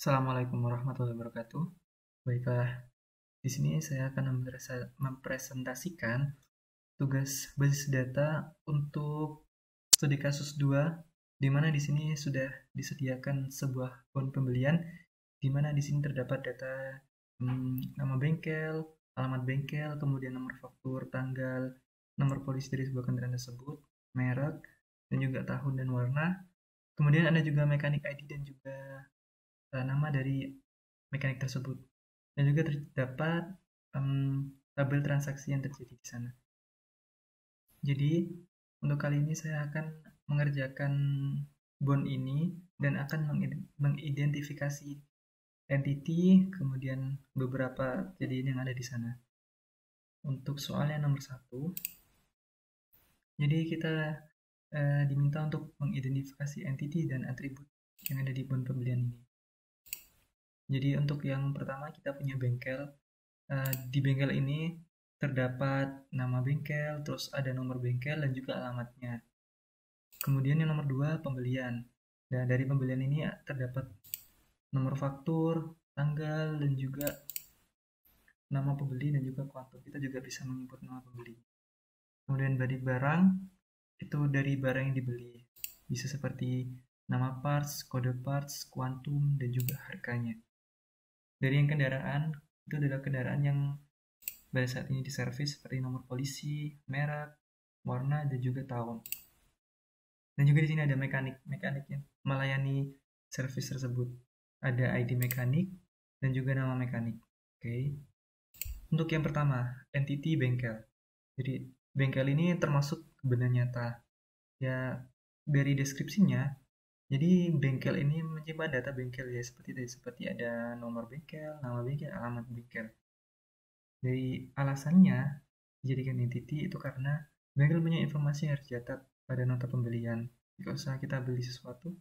Assalamualaikum warahmatullahi wabarakatuh. Baiklah, di sini saya akan mempresentasikan tugas basis data untuk studi kasus 2, di mana di sini sudah disediakan sebuah form pembelian, di mana di sini terdapat data nama bengkel, alamat bengkel, kemudian nomor faktur, tanggal, nomor polisi dari sebuah kendaraan tersebut, merek, dan juga tahun dan warna. Kemudian ada juga mekanik ID dan juga nama dari mekanik tersebut. Dan juga terdapat tabel transaksi yang terjadi di sana. Jadi, untuk kali ini saya akan mengerjakan bond ini dan akan mengidentifikasi entity, kemudian beberapa kejadian yang ada di sana. Untuk soal yang nomor 1, jadi kita diminta untuk mengidentifikasi entity dan atribut yang ada di bond pembelian ini. Jadi untuk yang pertama kita punya bengkel. Di bengkel ini terdapat nama bengkel, terus ada nomor bengkel dan juga alamatnya. Kemudian yang nomor 2 pembelian. Nah dari pembelian ini terdapat nomor faktur, tanggal, dan juga nama pembeli dan juga kuantum. Kita juga bisa menginput nama pembeli. Kemudian body barang, itu dari barang yang dibeli. Bisa seperti nama parts, kode parts, kuantum, dan juga harganya. Dari yang kendaraan, itu adalah kendaraan yang pada saat ini diservis seperti nomor polisi, merek, warna, dan juga tahun. Dan juga di sini ada mekanik yang melayani servis tersebut. Ada ID mekanik dan juga nama mekanik. Oke. Untuk yang pertama, entity bengkel. Jadi bengkel ini termasuk benda nyata. Ya dari deskripsinya, jadi bengkel ini menyimpan data bengkel ya seperti ada nomor bengkel, nama bengkel, alamat bengkel. Dari alasannya dijadikan entity itu karena bengkel punya informasi yang harus dicatat pada nota pembelian. Jika usaha kita beli sesuatu,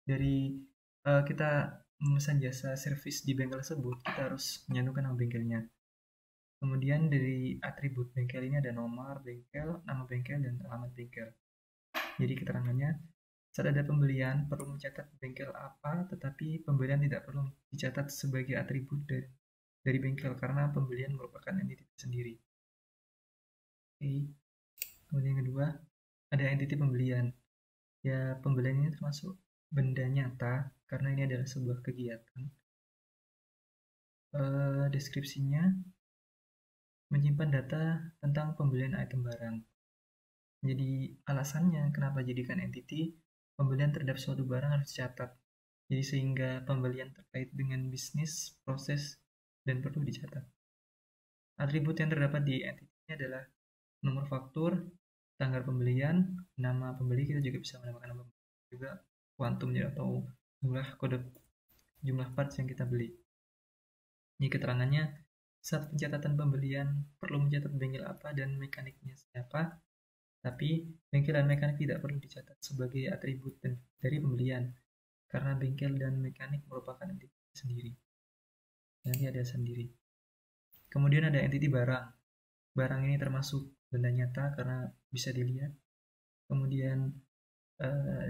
dari kita memesan jasa servis di bengkel tersebut, kita harus menyantumkan nama bengkelnya. Kemudian dari atribut bengkel ini ada nomor bengkel, nama bengkel, dan alamat bengkel. Jadi keterangannya, saat ada pembelian perlu mencatat bengkel apa, tetapi pembelian tidak perlu dicatat sebagai atribut dari bengkel karena pembelian merupakan entiti sendiri. Oke. Kemudian yang kedua, ada entiti pembelian. Ya, pembelian ini termasuk benda nyata karena ini adalah sebuah kegiatan. Deskripsinya menyimpan data tentang pembelian item barang. Jadi alasannya kenapa jadikan entity, pembelian terhadap suatu barang harus dicatat. Jadi sehingga pembelian terkait dengan bisnis, proses, dan perlu dicatat. Atribut yang terdapat di entity ini adalah nomor faktur, tanggal pembelian, nama pembeli, kita juga bisa menambahkan nama pembeli, juga kuantumnya atau jumlah parts yang kita beli. Ini keterangannya, saat pencatatan pembelian perlu mencatat bengkel apa dan mekaniknya siapa, tapi bengkel dan mekanik tidak perlu dicatat sebagai atribut dari pembelian, karena bengkel dan mekanik merupakan entiti sendiri. Nanti ada sendiri. Kemudian ada entiti barang. Barang ini termasuk benda nyata karena bisa dilihat. Kemudian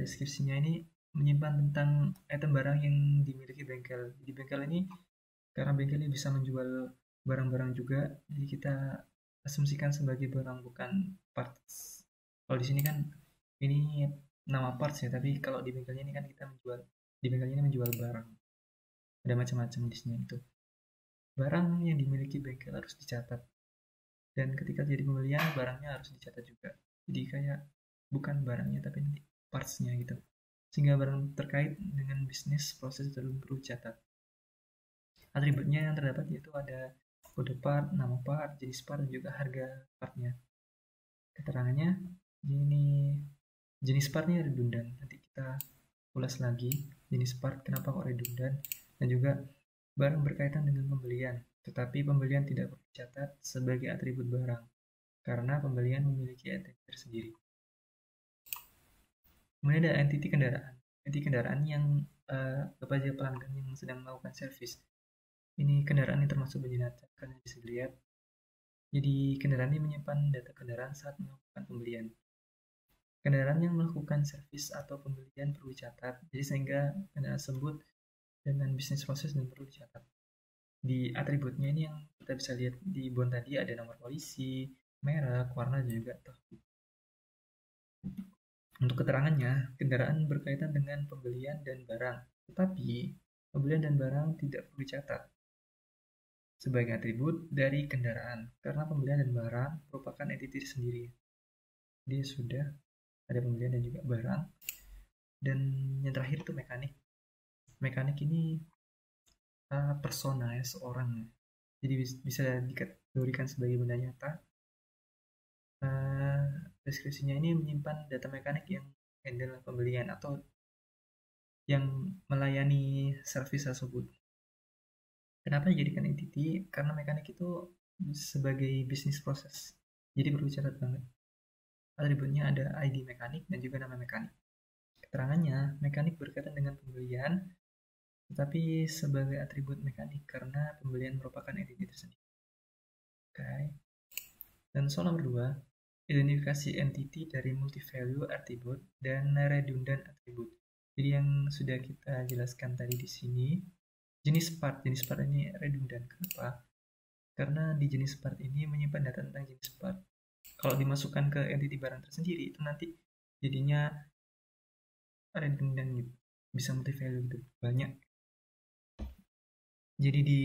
deskripsinya ini menyimpan tentang item barang yang dimiliki bengkel. Di bengkel ini, karena bengkel ini bisa menjual barang-barang juga, jadi kita asumsikan sebagai barang bukan parts. Kalau di sini kan ini nama parts ya, tapi kalau di bengkelnya ini kan kita di bengkelnya ini menjual barang. Ada macam-macam di sini itu. Barang yang dimiliki bengkel harus dicatat. Dan ketika jadi pembelian, barangnya harus dicatat juga. Jadi kayak bukan barangnya tapi parts-nya gitu. Sehingga barang terkait dengan bisnis proses itu perlu dicatat. Atributnya yang terdapat yaitu ada kode part, nama part, jenis part, dan juga harga partnya. Keterangannya, ini jenis partnya redundan. Nanti kita ulas lagi jenis part kenapa kok redundan, dan juga barang berkaitan dengan pembelian, tetapi pembelian tidak perlu dicatat sebagai atribut barang karena pembelian memiliki entiti tersendiri. Kemudian ada entiti kendaraan. Entiti kendaraan yang kepada pelanggan yang sedang melakukan servis. Ini kendaraan yang termasuk berjenjang karena bisa dilihat. Jadi kendaraan ini menyimpan data kendaraan saat melakukan pembelian. Kendaraan yang melakukan servis atau pembelian perlu dicatat. Jadi sehingga kendaraan tersebut dengan bisnis proses dan perlu dicatat. Di atributnya ini yang kita bisa lihat di bond tadi ada nomor polisi, merek, warna, dan juga toko. Untuk keterangannya, kendaraan berkaitan dengan pembelian dan barang, tetapi pembelian dan barang tidak perlu dicatat sebagai atribut dari kendaraan karena pembelian dan barang merupakan entiti sendiri. Dia sudah ada pembelian dan juga barang. Dan yang terakhir itu mekanik. Mekanik ini persona ya, seorang. Jadi bisa dikategorikan sebagai benda nyata. Deskripsinya ini menyimpan data mekanik yang handle pembelian atau yang melayani servis tersebut. Kenapa dijadikan entity? Karena mekanik itu sebagai bisnis proses. Jadi perlu dicatat banget. Atributnya ada ID mekanik dan juga nama mekanik. Keterangannya, mekanik berkaitan dengan pembelian, tetapi sebagai atribut mekanik karena pembelian merupakan entity tersendiri. Oke. Dan soal nomor 2, identifikasi entity dari multi-value attribute dan redundant attribute. Jadi yang sudah kita jelaskan tadi di sini, jenis part ini redundant. Kenapa? Karena di jenis part ini menyimpan data tentang jenis part. Kalau dimasukkan ke entity barang tersendiri, itu nanti jadinya redundant gitu. Bisa multi-value gitu, banyak. Jadi di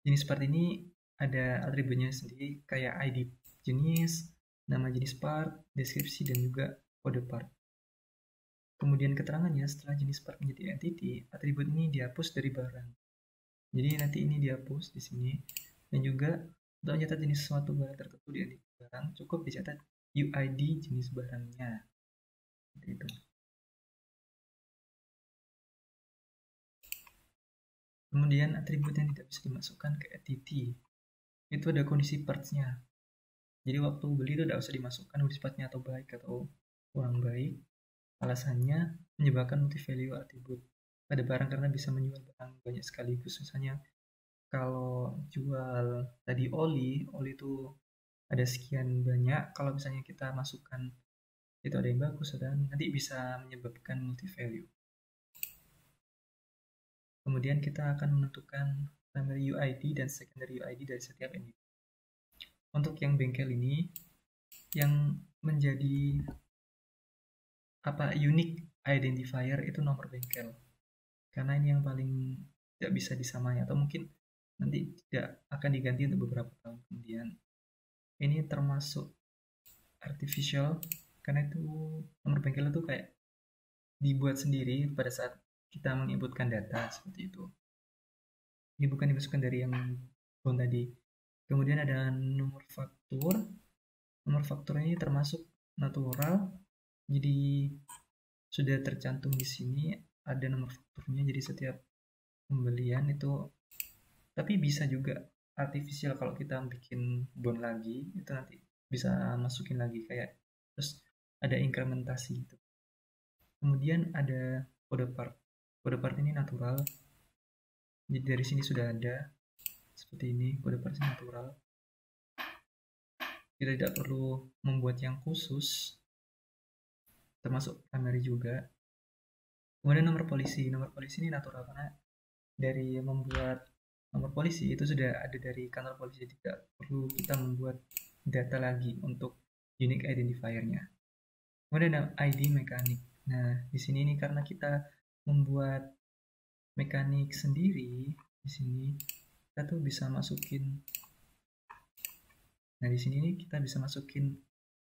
jenis part ini ada atributnya sendiri kayak ID jenis, nama jenis part, deskripsi, dan juga kode part. Kemudian keterangannya setelah jenis part menjadi entity, atribut ini dihapus dari barang. Jadi nanti ini dihapus di sini. Dan juga untuk mencatat jenis suatu barang tertentu di entity barang, cukup dicatat UID jenis barangnya. Seperti itu. Kemudian atribut yang tidak bisa dimasukkan ke entity, itu ada kondisi parts-nya. Jadi waktu beli itu tidak usah dimasukkan kondisi part-nya atau baik atau kurang baik. Alasannya menyebabkan multi-value atribut pada barang karena bisa menjual barang banyak sekaligus. Misalnya kalau jual tadi oli itu ada sekian banyak. Kalau misalnya kita masukkan itu ada yang bagus dan nanti bisa menyebabkan multi-value. Kemudian kita akan menentukan primary UID dan secondary UID dari setiap entity. Untuk yang bengkel ini, yang menjadi unique identifier itu nomor bengkel. Karena ini yang paling tidak bisa disamai atau mungkin nanti tidak akan diganti untuk beberapa tahun kemudian. Ini termasuk artificial karena itu nomor bengkel itu kayak dibuat sendiri pada saat kita menginputkan data seperti itu. Ini bukan dimasukkan dari yang bond tadi. Kemudian ada nomor faktur. Nomor faktur ini termasuk natural. Jadi sudah tercantum di sini ada nomor fakturnya. Jadi setiap pembelian itu, tapi bisa juga artificial kalau kita bikin bond lagi itu nanti bisa masukin lagi kayak terus ada incrementasi gitu. Kemudian ada kode part. Kode part ini natural. Jadi dari sini sudah ada seperti ini, kode part natural. Kita tidak perlu membuat yang khusus, termasuk primary juga. Kemudian nomor polisi. Nomor polisi ini natural karena dari membuat nomor polisi itu sudah ada dari kantor polisi, tidak perlu kita membuat data lagi untuk unique identifier-nya. Kemudian ada ID mekanik. Nah, di sini ini karena kita membuat mekanik sendiri, di sini kita tuh bisa masukin. Nah, di sini nih kita bisa masukin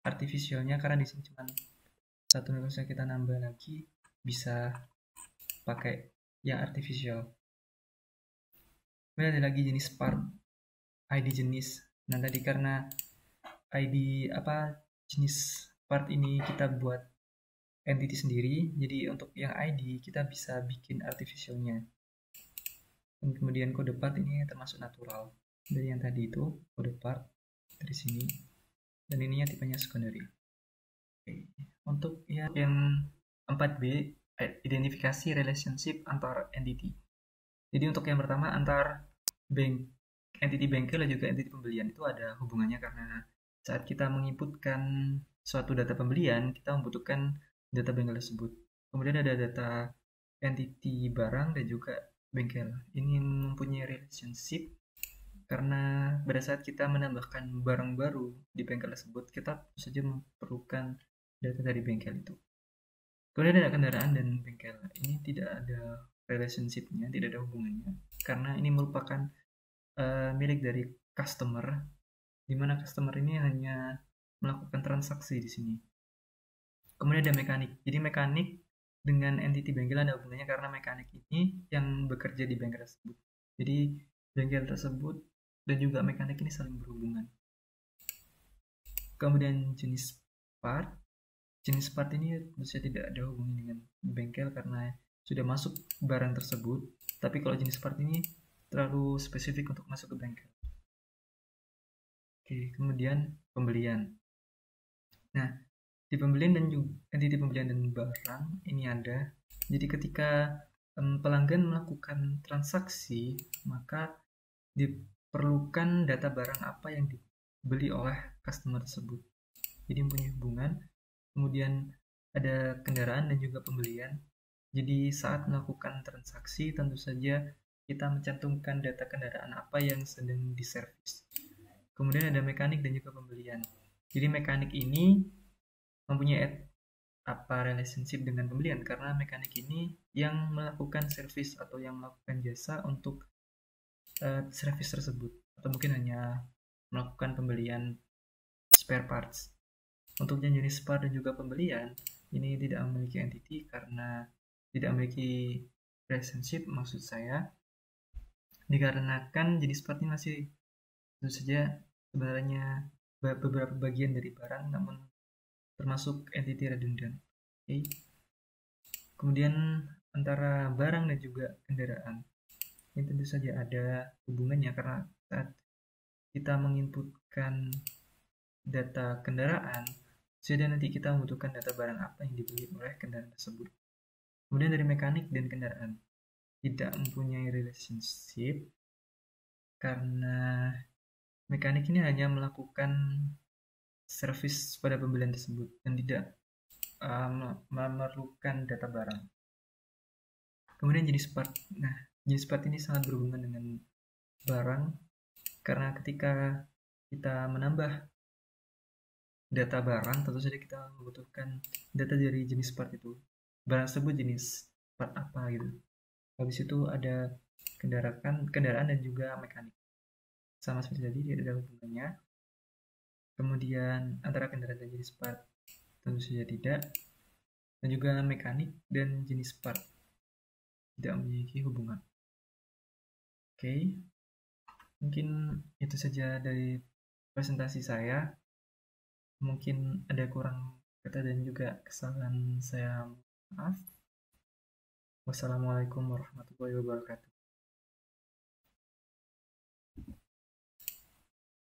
artificialnya karena di sini cuma satu, bisa kita nambah lagi bisa pakai yang artificial. Kemudian ada lagi jenis part, ID jenis. Nah, tadi karena ID jenis part ini kita buat entity sendiri, jadi untuk yang ID kita bisa bikin artificialnya. Dan kemudian kode part ini termasuk natural. Dari yang tadi itu kode part dari sini, dan ininya tipenya secondary. Oke. Untuk yang 4B, identifikasi relationship antar entity. Jadi untuk yang pertama antar entity bengkel dan juga entity pembelian itu ada hubungannya karena saat kita menginputkan suatu data pembelian, kita membutuhkan data bengkel tersebut. Kemudian ada data entity barang dan juga bengkel. Ini mempunyai relationship karena pada saat kita menambahkan barang baru di bengkel tersebut, kita tentu saja memerlukan data dari bengkel itu. Kemudian ada kendaraan dan bengkel. Ini tidak ada relationship-nya, tidak ada hubungannya, karena ini merupakan milik dari customer, di mana customer ini hanya melakukan transaksi di sini. Kemudian ada mekanik. Jadi mekanik dengan entity bengkel ada hubungannya karena mekanik ini yang bekerja di bengkel tersebut. Jadi bengkel tersebut dan juga mekanik ini saling berhubungan. Kemudian jenis part. Jenis part ini tentu tidak ada hubungan dengan bengkel karena sudah masuk barang tersebut. Tapi kalau jenis part ini terlalu spesifik untuk masuk ke bengkel. Oke, kemudian pembelian. Nah, di pembelian dan juga entity pembelian dan barang ini ada. Jadi ketika pelanggan melakukan transaksi, maka diperlukan data barang apa yang dibeli oleh customer tersebut. Jadi mempunyai hubungan. Kemudian ada kendaraan dan juga pembelian. Jadi saat melakukan transaksi tentu saja kita mencantumkan data kendaraan apa yang sedang diservis. Kemudian ada mekanik dan juga pembelian. Jadi mekanik ini mempunyai relationship dengan pembelian karena mekanik ini yang melakukan servis atau yang melakukan jasa untuk servis tersebut, atau mungkin hanya melakukan pembelian spare parts. Untuk jenis part dan juga pembelian ini tidak memiliki entity karena tidak memiliki relationship, maksud saya dikarenakan jenis part ini masih tentu saja sebenarnya beberapa bagian dari barang namun termasuk entity redundant. Okay. Kemudian antara barang dan juga kendaraan ini tentu saja ada hubungannya karena saat kita menginputkan data kendaraan, sudah nanti kita membutuhkan data barang apa yang dibeli oleh kendaraan tersebut. Kemudian dari mekanik dan kendaraan tidak mempunyai relationship karena mekanik ini hanya melakukan servis pada pembelian tersebut dan tidak memerlukan data barang. Kemudian jenis part. Nah, jenis part ini sangat berhubungan dengan barang karena ketika kita menambah data barang, tentu saja kita membutuhkan data dari jenis part itu. Barang tersebut jenis part apa gitu. Habis itu ada kendaraan dan juga mekanik. Sama seperti tadi, tidak ada hubungannya. Kemudian antara kendaraan dan jenis part tentu saja tidak. Dan juga mekanik dan jenis part tidak memiliki hubungan. Oke, mungkin itu saja dari presentasi saya. Mungkin ada kurang kata dan juga kesalahan saya, maaf. Wassalamualaikum warahmatullahi wabarakatuh.